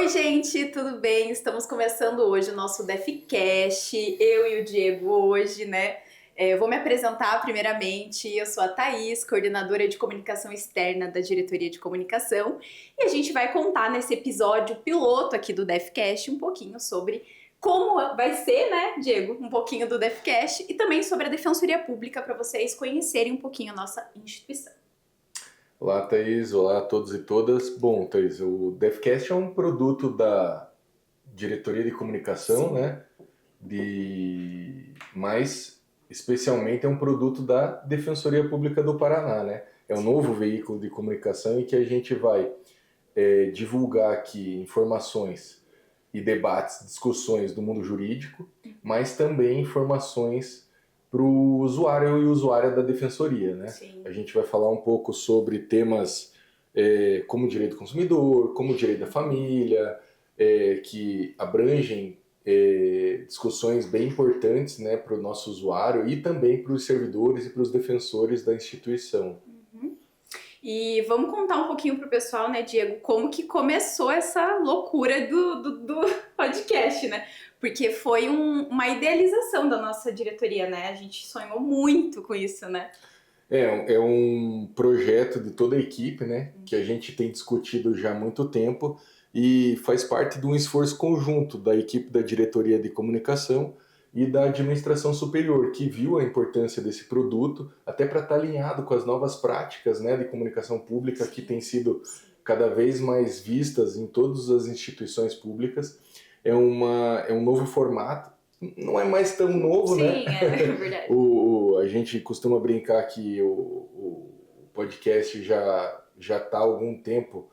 gente, tudo bem? Estamos começando hoje o nosso DefCast, eu e o Diego hoje, né? Eu vou me apresentar primeiramente, eu sou a Thaís, coordenadora de comunicação externa da Diretoria de Comunicação, e a gente vai contar nesse episódio piloto aqui do DefCast um pouquinho sobre como vai ser, né, Diego? Um pouquinho do DefCast e também sobre a Defensoria Pública para vocês conhecerem um pouquinho a nossa instituição. Olá, Thaís. Olá a todos e todas. Bom, Thaís, o DefCast é um produto da Diretoria de Comunicação, Sim. né? Mas, especialmente, é um produto da Defensoria Pública do Paraná, né? É um novo veículo de comunicação em que a gente vai divulgar aqui informações e debates, discussões do mundo jurídico, mas também informações para o usuário e usuária da defensoria, né? Sim. A gente vai falar um pouco sobre temas como o direito do consumidor, como o direito da família, que abrangem discussões bem importantes, né, para o nosso usuário e também para os servidores e para os defensores da instituição. E vamos contar um pouquinho pro pessoal, né, Diego, como que começou essa loucura do podcast, né? Porque foi uma idealização da nossa diretoria, né? A gente sonhou muito com isso, né? É um projeto de toda a equipe, né, que a gente tem discutido já há muito tempo e faz parte de um esforço conjunto da equipe da diretoria de comunicação e da administração superior, que viu a importância desse produto, até para estar alinhado com as novas práticas, né, de comunicação pública que têm sido cada vez mais vistas em todas as instituições públicas. É um novo formato, não é mais tão novo, Sim, né? é verdade. A gente costuma brincar que o podcast já está há algum tempo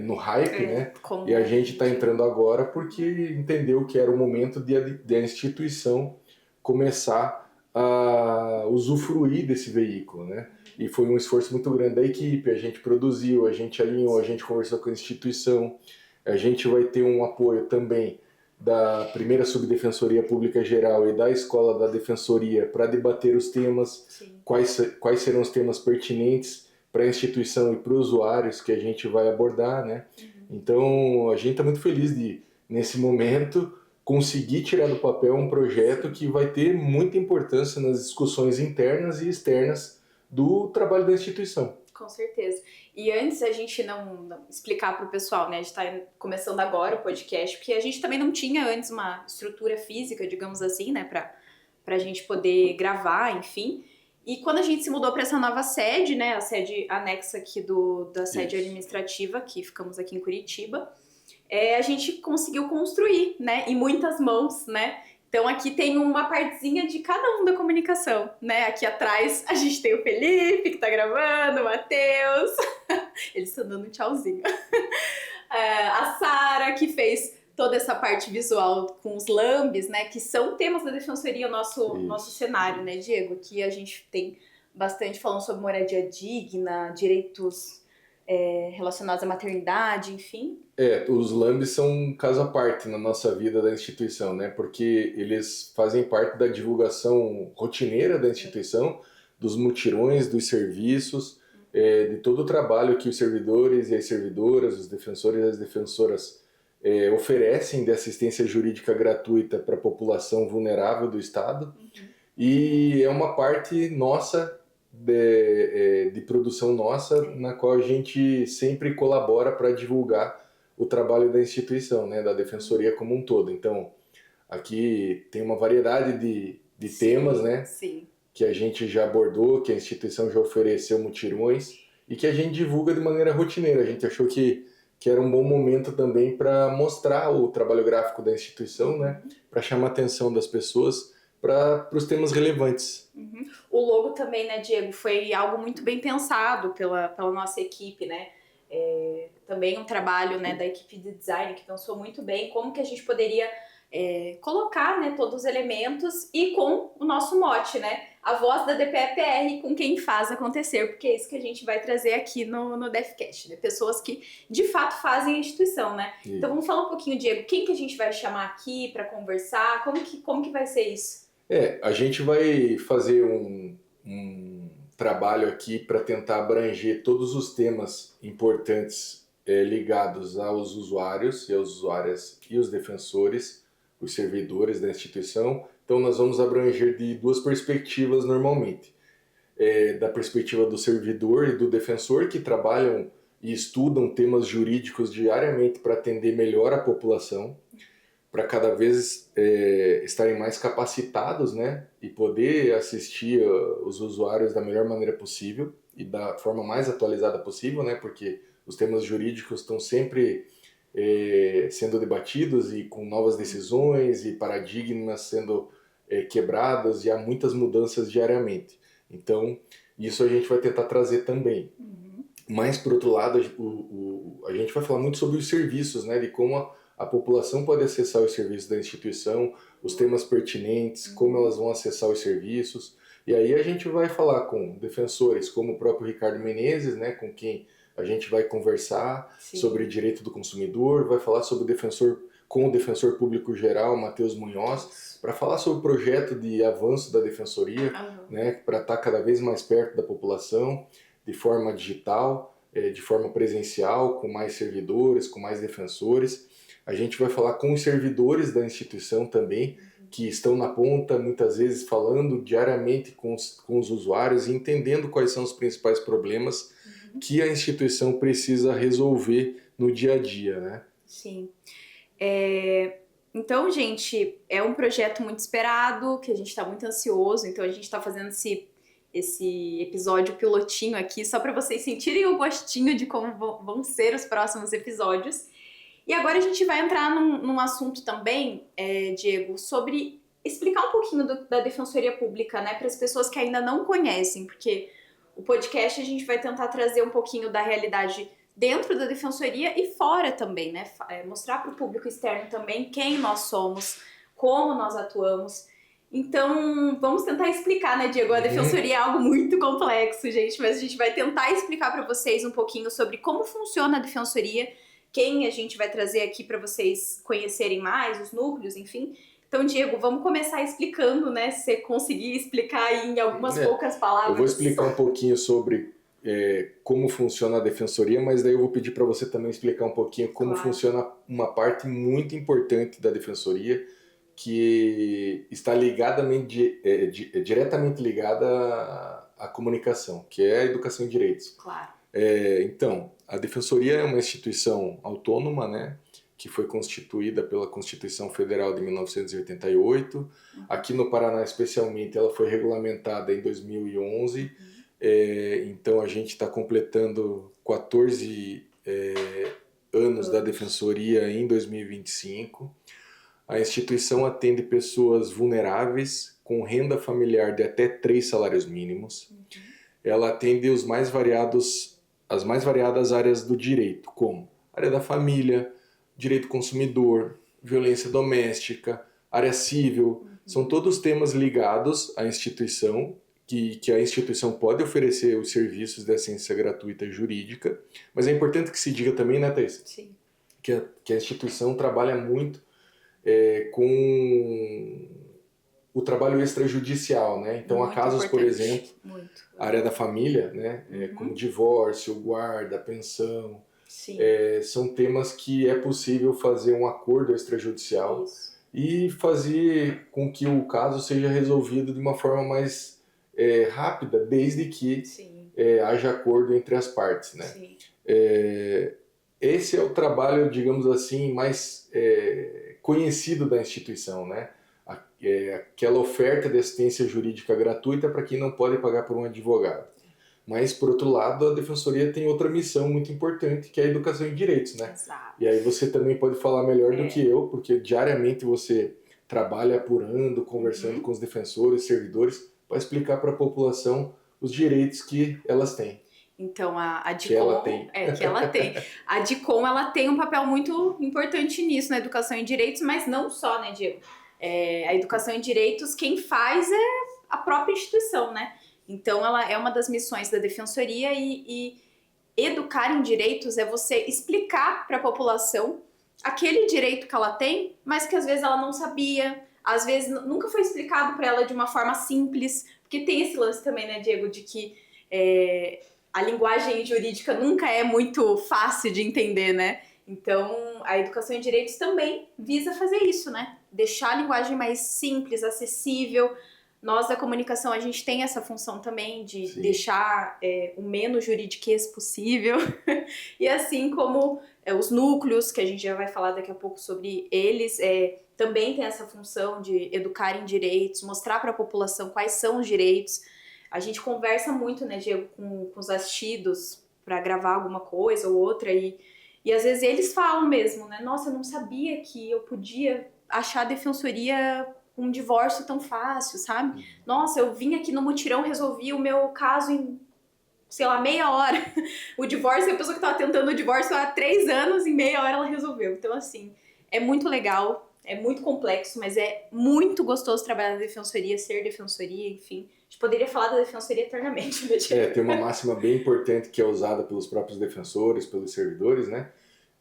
no hype, né? E a gente está entrando agora porque entendeu que era o momento de a instituição começar a usufruir desse veículo, né? E foi um esforço muito grande da equipe, a gente produziu, a gente alinhou, a gente conversou com a instituição, a gente vai ter um apoio também da primeira Subdefensoria Pública Geral e da Escola da Defensoria para debater os temas, quais serão os temas pertinentes para a instituição e para os usuários que a gente vai abordar, né? Então, a gente está muito feliz de, nesse momento, conseguir tirar do papel um projeto que vai ter muita importância nas discussões internas e externas do trabalho da instituição. Com certeza. E antes a gente não explicar para o pessoal, né? A gente está começando agora o podcast, porque a gente também não tinha antes uma estrutura física, digamos assim, né? Para a gente poder gravar, enfim. E quando a gente se mudou para essa nova sede, né? A sede anexa aqui da sede administrativa, que ficamos aqui em Curitiba, a gente conseguiu construir, né? Em muitas mãos, né? Então aqui tem uma partezinha de cada um da comunicação, né? Aqui atrás a gente tem o Felipe, que tá gravando, o Matheus, eles estão dando um tchauzinho. A Sara, que fez toda essa parte visual com os lambes, né? Que são temas da defensoria, o nosso cenário, né, Diego? Que a gente tem bastante falando sobre moradia digna, direitos relacionados à maternidade, enfim. Os lambes são um caso à parte na nossa vida da instituição, né? Porque eles fazem parte da divulgação rotineira da instituição, dos mutirões, dos serviços, de todo o trabalho que os servidores e as servidoras, os defensores e as defensoras oferecem de assistência jurídica gratuita para a população vulnerável do Estado. E é uma parte nossa, de produção nossa, na qual a gente sempre colabora para divulgar o trabalho da instituição, né, da defensoria como um todo. Então, aqui tem uma variedade de temas, né, que a gente já abordou, que a instituição já ofereceu mutirões e que a gente divulga de maneira rotineira. A gente achou que era um bom momento também para mostrar o trabalho gráfico da instituição, né, para chamar a atenção das pessoas para os temas relevantes. O logo também, né, Diego, foi algo muito bem pensado pela nossa equipe, né? Também um trabalho, né, da equipe de design que pensou muito bem como que a gente poderia colocar, né, todos os elementos e com o nosso mote, né, a voz da DPEPR com quem faz acontecer, porque é isso que a gente vai trazer aqui no DefCast, né, pessoas que de fato fazem a instituição, né. Então vamos falar um pouquinho, Diego, quem que a gente vai chamar aqui para conversar, como que vai ser isso? A gente vai fazer um trabalho aqui para tentar abranger todos os temas importantes ligados aos usuários e às usuárias e os defensores, os servidores da instituição. Então, nós vamos abranger de duas perspectivas normalmente. Da perspectiva do servidor e do defensor, que trabalham e estudam temas jurídicos diariamente para atender melhor a população, para cada vez estarem mais capacitados, né, e poder assistir os usuários da melhor maneira possível e da forma mais atualizada possível, né, porque os temas jurídicos estão sempre sendo debatidos e com novas decisões e paradigmas sendo quebrados, e há muitas mudanças diariamente. Então, isso a gente vai tentar trazer também. Mas, por outro lado, a gente vai falar muito sobre os serviços, né, de como a população pode acessar os serviços da instituição, os temas pertinentes, como elas vão acessar os serviços. E aí a gente vai falar com defensores, como o próprio Ricardo Menezes, né, com quem a gente vai conversar sobre direito do consumidor, vai falar sobre com o defensor público geral, Matheus Munhoz, para falar sobre o projeto de avanço da defensoria, né, para estar cada vez mais perto da população, de forma digital, de forma presencial, com mais servidores, com mais defensores. A gente vai falar com os servidores da instituição também, que estão na ponta, muitas vezes falando diariamente com os usuários e entendendo quais são os principais problemas que a instituição precisa resolver no dia a dia, né? Sim. Então, gente, é um projeto muito esperado, que a gente está muito ansioso, então a gente está fazendo esse episódio pilotinho aqui, só para vocês sentirem o gostinho de como vão ser os próximos episódios. E agora a gente vai entrar num assunto também, Diego, sobre explicar um pouquinho da Defensoria Pública, né, para as pessoas que ainda não conhecem, porque o podcast a gente vai tentar trazer um pouquinho da realidade dentro da Defensoria e fora também, né, mostrar para o público externo também quem nós somos, como nós atuamos. Então, vamos tentar explicar, né, Diego? A Defensoria é algo muito complexo, gente, mas a gente vai tentar explicar para vocês um pouquinho sobre como funciona a Defensoria, quem a gente vai trazer aqui para vocês conhecerem mais, os núcleos, enfim. Então, Diego, vamos começar explicando, né? Se você conseguir explicar aí em algumas poucas palavras. Eu vou explicar um pouquinho sobre como funciona a Defensoria, mas daí eu vou pedir para você também explicar um pouquinho como funciona uma parte muito importante da Defensoria, que está diretamente ligada à comunicação, que é a educação em direitos. Claro. Então, a Defensoria é uma instituição autônoma, né, que foi constituída pela Constituição Federal de 1988. Aqui no Paraná, especialmente, ela foi regulamentada em 2011. Então, a gente está completando 14 anos da Defensoria em 2025. A instituição atende pessoas vulneráveis com renda familiar de até 3 salários mínimos. Ela atende as mais variadas áreas do direito, como área da família, direito consumidor, violência doméstica, área civil. São todos temas ligados à instituição, que a instituição pode oferecer os serviços de assistência gratuita jurídica. Mas é importante que se diga também, né, Thaís? Sim. Que a instituição trabalha muito com o trabalho extrajudicial, né? Então, há casos, por exemplo, a área da família, né? Como divórcio, guarda, pensão. São temas que é possível fazer um acordo extrajudicial e fazer com que o caso seja resolvido de uma forma mais rápida, desde que haja acordo entre as partes, né? Esse é o trabalho, digamos assim, mais conhecido da instituição, né? Aquela oferta de assistência jurídica gratuita para quem não pode pagar por um advogado. Mas, por outro lado, a Defensoria tem outra missão muito importante, que é a educação em direitos, né? Exato. E aí você também pode falar melhor do que eu, porque diariamente você trabalha apurando, conversando com os defensores, servidores, para explicar para a população os direitos que elas têm. Então, a DICOM, que ela tem. A DICOM, ela tem um papel muito importante nisso, na educação em direitos, mas não só, né, Diego? A educação em direitos, quem faz é a própria instituição, né? Então, ela é uma das missões da Defensoria e educar em direitos é você explicar para a população aquele direito que ela tem, mas que às vezes ela não sabia, às vezes nunca foi explicado para ela de uma forma simples, porque tem esse lance também, né, Diego, de que a linguagem jurídica nunca é muito fácil de entender, né? Então, a educação em direitos também visa fazer isso, né? Deixar a linguagem mais simples, acessível. Nós da comunicação, a gente tem essa função também de Sim. deixar o menos juridiquês possível. E assim como os núcleos, que a gente já vai falar daqui a pouco sobre eles, também tem essa função de educar em direitos, mostrar para a população quais são os direitos. A gente conversa muito, né, Diego, com os assistidos para gravar alguma coisa ou outra e às vezes eles falam mesmo, né? Nossa, eu não sabia que eu podia achar a defensoria um divórcio tão fácil, sabe? Nossa, eu vim aqui no mutirão, resolvi o meu caso em, sei lá, meia hora. O divórcio, a pessoa que estava tentando o divórcio há 3 anos, em meia hora ela resolveu. Então, assim, é muito legal, é muito complexo, mas é muito gostoso trabalhar na defensoria, ser defensoria, enfim. A gente poderia falar da defensoria eternamente, né? Tem uma máxima bem importante que é usada pelos próprios defensores, pelos servidores, né?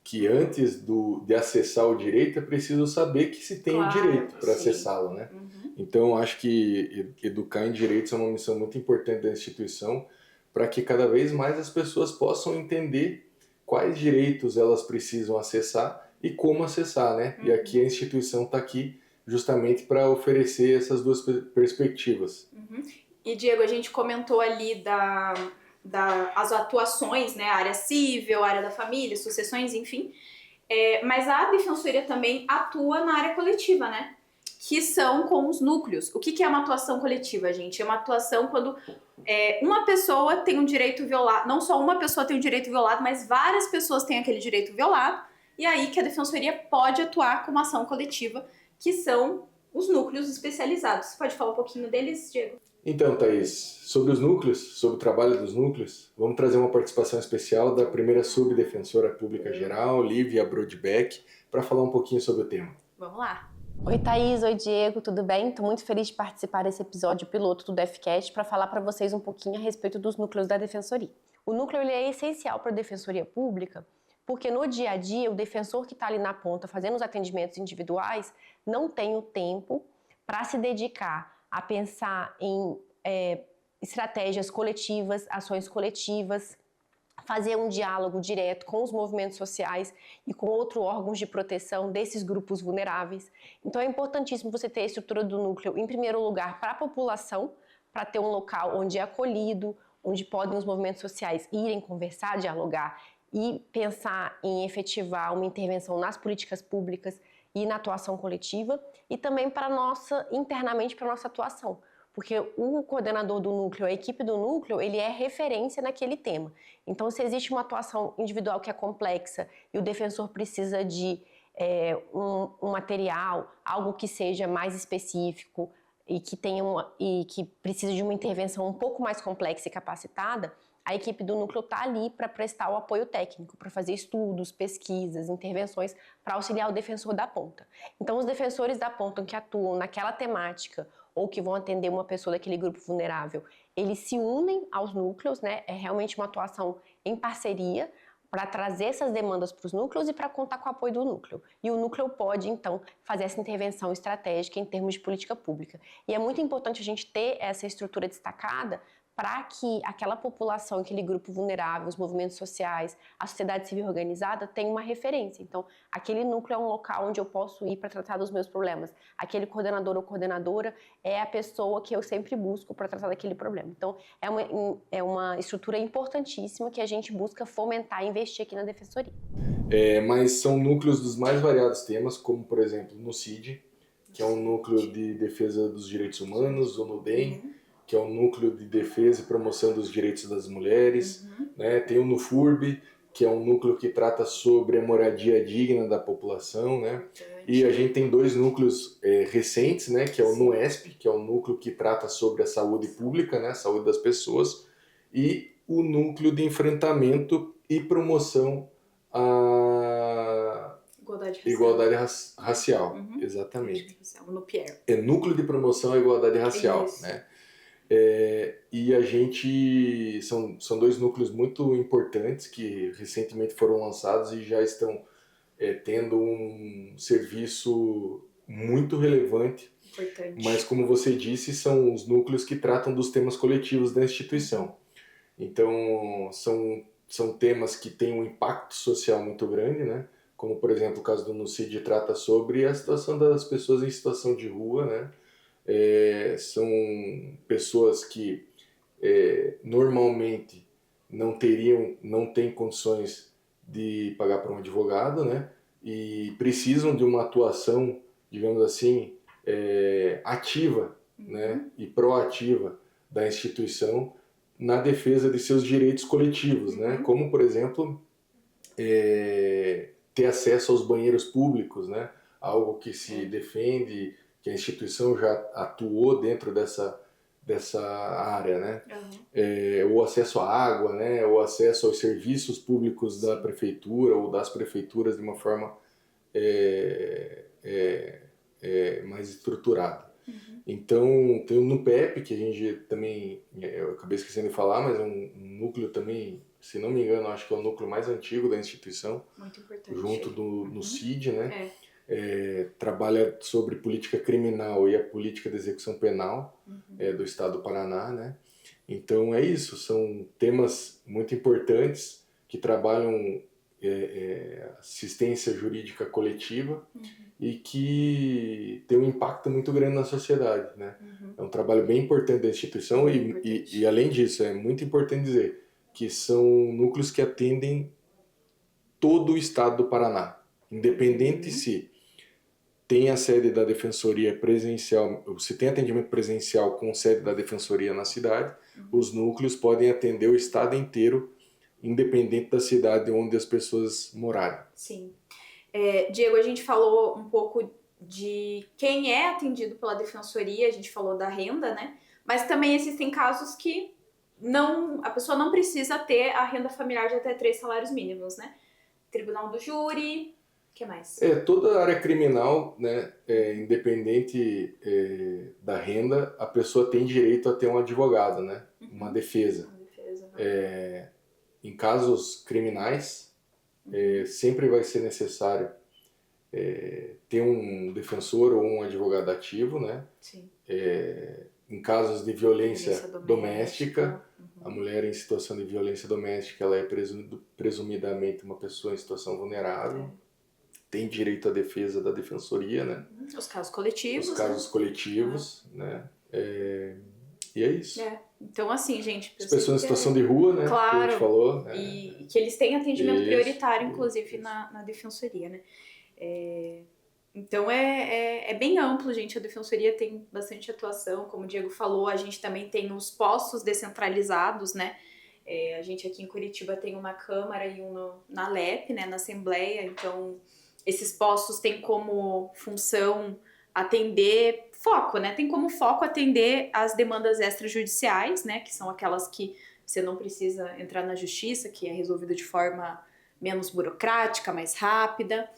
Que antes de acessar o direito é preciso saber que se tem o direito para acessá-lo, né? Então, acho que educar em direitos é uma missão muito importante da instituição para que cada vez mais as pessoas possam entender quais direitos elas precisam acessar e como acessar, né? E aqui a instituição está aqui justamente para oferecer essas duas perspectivas. E, Diego, a gente comentou ali as atuações, né? A área civil, a área da família, sucessões, enfim. Mas a defensoria também atua na área coletiva, né? Que são com os núcleos. O que é uma atuação coletiva, gente? É uma atuação quando uma pessoa tem um direito violado, não só uma pessoa tem um direito violado, mas várias pessoas têm aquele direito violado, e aí que a defensoria pode atuar com uma ação coletiva, que são os núcleos especializados. Você pode falar um pouquinho deles, Diego? Então, Thaís, sobre os núcleos, sobre o trabalho dos núcleos, vamos trazer uma participação especial da primeira subdefensora pública geral, Lívia Brodbeck, para falar um pouquinho sobre o tema. Vamos lá. Oi, Thaís. Oi, Diego. Tudo bem? Estou muito feliz de participar desse episódio piloto do DefCast para falar para vocês um pouquinho a respeito dos núcleos da defensoria. O núcleo ele é essencial para a defensoria pública porque no dia a dia o defensor que está ali na ponta fazendo os atendimentos individuais não tem o tempo para se dedicar a pensar em estratégias coletivas, ações coletivas, fazer um diálogo direto com os movimentos sociais e com outros órgãos de proteção desses grupos vulneráveis. Então é importantíssimo você ter a estrutura do núcleo, em primeiro lugar, para a população, para ter um local onde é acolhido, onde podem os movimentos sociais irem conversar, dialogar e pensar em efetivar uma intervenção nas políticas públicas e na atuação coletiva, e também internamente para a nossa atuação. Porque o coordenador do núcleo, a equipe do núcleo, ele é referência naquele tema. Então, se existe uma atuação individual que é complexa e o defensor precisa de um material, algo que seja mais específico e que precisa de uma intervenção um pouco mais complexa e capacitada, a equipe do núcleo está ali para prestar o apoio técnico, para fazer estudos, pesquisas, intervenções, para auxiliar o defensor da ponta. Então, os defensores da ponta que atuam naquela temática ou que vão atender uma pessoa daquele grupo vulnerável, eles se unem aos núcleos, né? É realmente uma atuação em parceria para trazer essas demandas para os núcleos e para contar com o apoio do núcleo. E o núcleo pode, então, fazer essa intervenção estratégica em termos de política pública. E é muito importante a gente ter essa estrutura destacada para que aquela população, aquele grupo vulnerável, os movimentos sociais, a sociedade civil organizada tenha uma referência. Então, aquele núcleo é um local onde eu posso ir para tratar dos meus problemas. Aquele coordenador ou coordenadora é a pessoa que eu sempre busco para tratar daquele problema. Então, é uma estrutura importantíssima que a gente busca fomentar e investir aqui na Defensoria. Mas são núcleos dos mais variados temas, como, por exemplo, no CID, que é um núcleo de defesa dos direitos humanos, o NUDEM, que é um núcleo de defesa e promoção dos direitos das mulheres, né? Tem o NUFURB, que é um núcleo que trata sobre a moradia digna da população, né? E a gente tem 2 núcleos recentes, né? Que é o NUESP, que é um núcleo que trata sobre a saúde pública, né? A saúde das pessoas, e o núcleo de enfrentamento e promoção à igualdade racial. Exatamente. O NUPIER. É Núcleo de Promoção à Igualdade Racial, né? E a gente são 2 núcleos muito importantes que recentemente foram lançados e já estão tendo um serviço muito relevante. Importante. Mas como você disse, são os núcleos que tratam dos temas coletivos da instituição. Então, são temas que têm um impacto social muito grande, né? Como, por exemplo, o caso do NUCID trata sobre a situação das pessoas em situação de rua, né? São pessoas que normalmente não têm condições de pagar para um advogado, né? E precisam de uma atuação, digamos assim, ativa, né? E proativa da instituição na defesa de seus direitos coletivos, né? Como, por exemplo, ter acesso aos banheiros públicos, né? Algo que se defende, que a instituição já atuou dentro dessa área, né? O acesso à água, né? O acesso aos serviços públicos da prefeitura ou das prefeituras de uma forma mais estruturada. Então, tem o NUPEP, que a gente também, eu acabei esquecendo de falar, mas é um núcleo também, se não me engano, acho que é o núcleo mais antigo da instituição. Muito importante. Junto no CID, né? Trabalha sobre política criminal e a política de execução penal do Estado do Paraná, né? Então é isso, são temas muito importantes que trabalham assistência jurídica coletiva e que tem um impacto muito grande na sociedade, né? É um trabalho bem importante da instituição e além disso, é muito importante dizer que são núcleos que atendem todo o Estado do Paraná, independente se tem a sede da Defensoria presencial, se tem atendimento presencial com sede da Defensoria na cidade, os núcleos podem atender o estado inteiro, independente da cidade onde as pessoas morarem. Sim. Diego, a gente falou um pouco de quem é atendido pela Defensoria, a gente falou da renda, né? Mas também existem casos que a pessoa não precisa ter a renda familiar de até 3 salários mínimos, né? Tribunal do Júri, o que mais? Toda a área criminal, né, independente da renda, a pessoa tem direito a ter um advogado, né, uma defesa. Em casos criminais, sempre vai ser necessário ter um defensor ou um advogado ativo, né? Sim. Em casos de violência doméstica, a mulher em situação de violência doméstica, ela é presumidamente uma pessoa em situação vulnerável. Tem direito à defesa da defensoria, né? Os casos coletivos. Os casos coletivos, né? E é isso. Então, assim, gente... As pessoas em situação de rua, né? Claro. Que a gente falou. E que eles têm atendimento prioritário, inclusive, na defensoria, né? Então, é bem amplo, gente. A defensoria tem bastante atuação. Como o Diego falou, a gente também tem os postos descentralizados, né? A gente aqui em Curitiba tem uma Câmara e um na LEP, né? Na Assembleia. Então, esses postos têm como função atender... Foco, né? Tem como foco atender as demandas extrajudiciais, né? Que são aquelas que você não precisa entrar na justiça, que é resolvido de forma menos burocrática, mais rápida.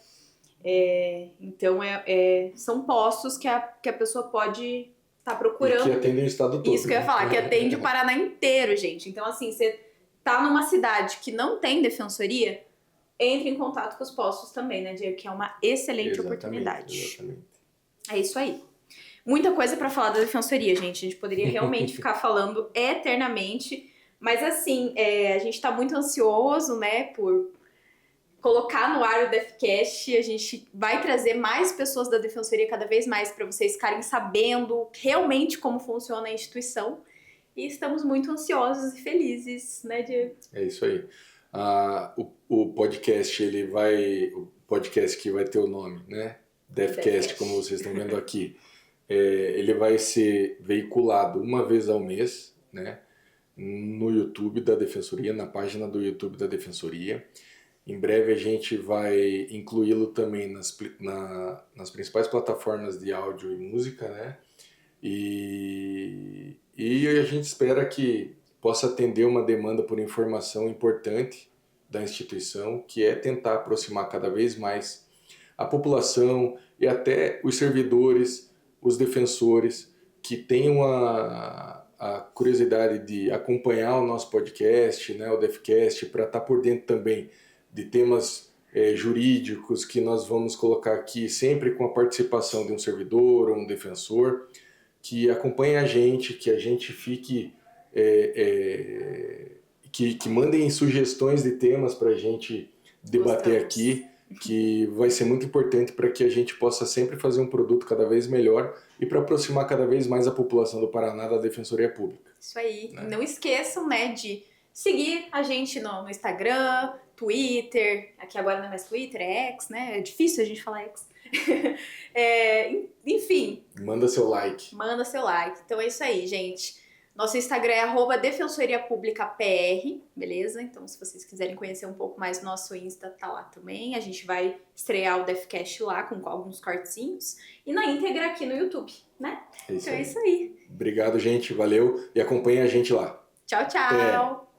Então, são postos que a pessoa pode estar procurando. E que atendem o estado todo. Isso que eu ia falar, que atende o Paraná inteiro, gente. Então, assim, você tá numa cidade que não tem defensoria, entre em contato com os postos também, né, Diego? Que é uma excelente oportunidade. Exatamente. É isso aí. Muita coisa para falar da defensoria, gente. A gente poderia realmente ficar falando eternamente. Mas, assim, a gente tá muito ansioso, né, por colocar no ar o DefCast. A gente vai trazer mais pessoas da defensoria cada vez mais para vocês ficarem sabendo realmente como funciona a instituição. E estamos muito ansiosos e felizes, né, Diego? É isso aí. O podcast, o podcast que vai ter o nome, né? DefCast, como vocês estão vendo aqui. Ele vai ser veiculado uma vez ao mês, né, no YouTube da Defensoria, na página do YouTube da Defensoria. Em breve a gente vai incluí-lo também nas principais plataformas de áudio e música, né? E a gente espera que possa atender uma demanda por informação importante da instituição, que é tentar aproximar cada vez mais a população e até os servidores, os defensores que tenham a curiosidade de acompanhar o nosso podcast, né, o DefCast, para estar por dentro também de temas jurídicos que nós vamos colocar aqui sempre com a participação de um servidor ou um defensor, que acompanhe a gente, que a gente fique que mandem sugestões de temas para a gente debater aqui, que vai ser muito importante para que a gente possa sempre fazer um produto cada vez melhor e para aproximar cada vez mais a população do Paraná da Defensoria Pública. Isso aí. Né? Não esqueçam, né, de seguir a gente no Instagram, Twitter, aqui agora não é mais Twitter, é X, né? É difícil a gente falar X. Enfim. Manda seu like. Manda seu like. Então é isso aí, gente. Nosso Instagram é @defensoriapublicapr, beleza? Então, se vocês quiserem conhecer um pouco mais, nosso Insta tá lá também. A gente vai estrear o Defcast lá com alguns cortezinhos. E na íntegra aqui no YouTube, né? Então é isso aí. Obrigado, gente. Valeu. E acompanhe a gente lá. Tchau, tchau.